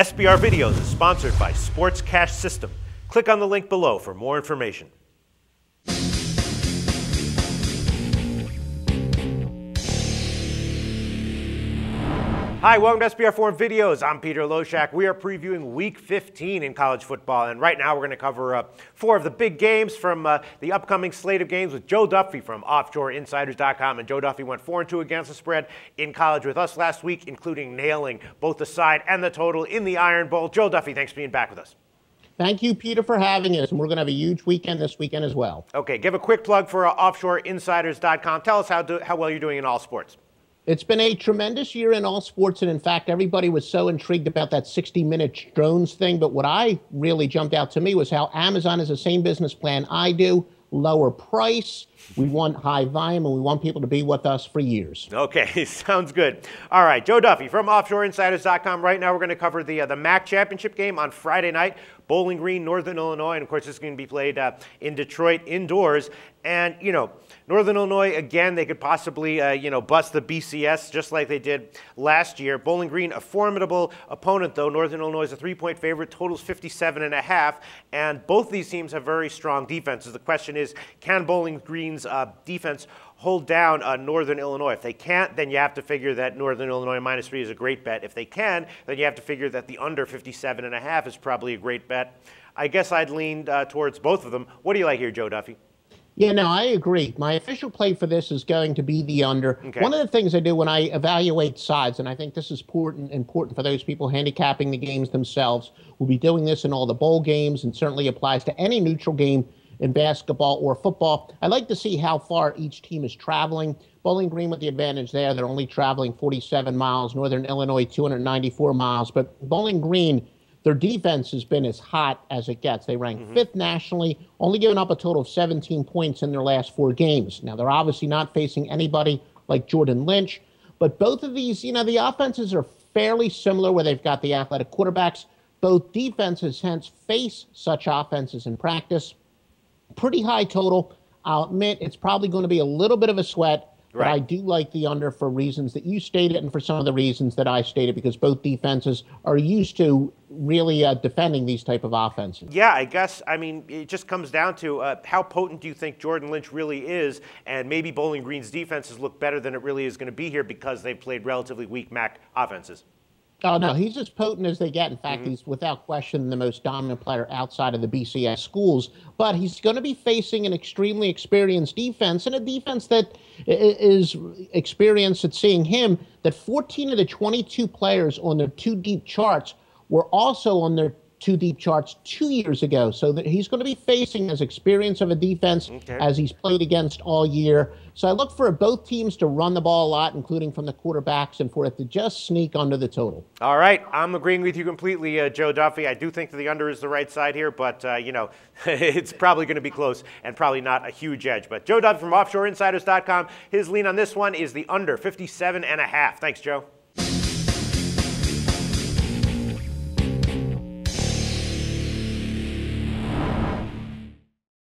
SBR Videos is sponsored by Sports Cash System. Click on the link below for more information. Hi, welcome to SBR Forum Videos. I'm Peter Loshak. We are previewing Week 15 in college football, and right now we're going to cover 4 of the big games from the upcoming slate of games with Joe Duffy from OffshoreInsiders.com. And Joe Duffy went 4-2 against the spread in college with us last week, including nailing both the side and the total in the Iron Bowl. Joe Duffy, thanks for being back with us. Thank you, Peter, for having us, and we're going to have a huge weekend this weekend as well. Okay, give a quick plug for OffshoreInsiders.com. Tell us how well you're doing in all sports. It's been a tremendous year in all sports, and in fact, everybody was so intrigued about that 60-minute drones thing, but what I really jumped out to me was how Amazon has the same business plan I do, lower price. We want high volume, and we want people to be with us for years. Okay, sounds good. All right, Joe Duffy from OffshoreInsiders.com. Right now we're going to cover the MAC championship game on Friday night, Bowling Green, Northern Illinois, and of course this is going to be played in Detroit indoors. And, you know, Northern Illinois, again, they could possibly, bust the BCS just like they did last year. Bowling Green, a formidable opponent, though. Northern Illinois is a 3-point favorite, totals 57.5, and both these teams have very strong defenses. The question is, can Bowling Green's defense hold down Northern Illinois? If they can't, then you have to figure that Northern Illinois -3 is a great bet. If they can, then you have to figure that the under 57.5 is probably a great bet. I guess I'd lean towards both of them. What do you like here, Joe Duffy? Yeah, no, I agree. My official play for this is going to be the under. Okay. One of the things I do when I evaluate sides, and I think this is important for those people handicapping the games themselves, we'll be doing this in all the bowl games and certainly applies to any neutral game in basketball or football. I like to see how far each team is traveling. Bowling Green with the advantage there. They're only traveling 47 miles. Northern Illinois, 294 miles. But Bowling Green, their defense has been as hot as it gets. They rank 5th nationally, only giving up a total of 17 points in their last 4 games. Now, they're obviously not facing anybody like Jordan Lynch, but both of these, the offenses are fairly similar where they've got the athletic quarterbacks. Both defenses, hence, face such offenses in practice. Pretty high total. I'll admit it's probably going to be a little bit of a sweat. But I do like the under for reasons that you stated and for some of the reasons that I stated, because both defenses are used to really defending these type of offenses. Yeah, I guess, it just comes down to how potent do you think Jordan Lynch really is, and maybe Bowling Green's defenses look better than it really is going to be here because they've played relatively weak MAC offenses. Oh, no, he's as potent as they get. In fact, he's without question the most dominant player outside of the BCS schools. But he's going to be facing an extremely experienced defense, and a defense that is experienced at seeing him, that 14 of the 22 players on their 2 deep charts were also on their 2 deep charts 2 years ago. So that he's going to be facing as experience of a defense as he's played against all year. So I look for both teams to run the ball a lot, including from the quarterbacks, and for it to just sneak under the total. All right. I'm agreeing with you completely, Joe Duffy. I do think that the under is the right side here, but, it's probably going to be close and probably not a huge edge. But Joe Duffy from OffshoreInsiders.com, his lean on this one is the under 57.5. Thanks, Joe.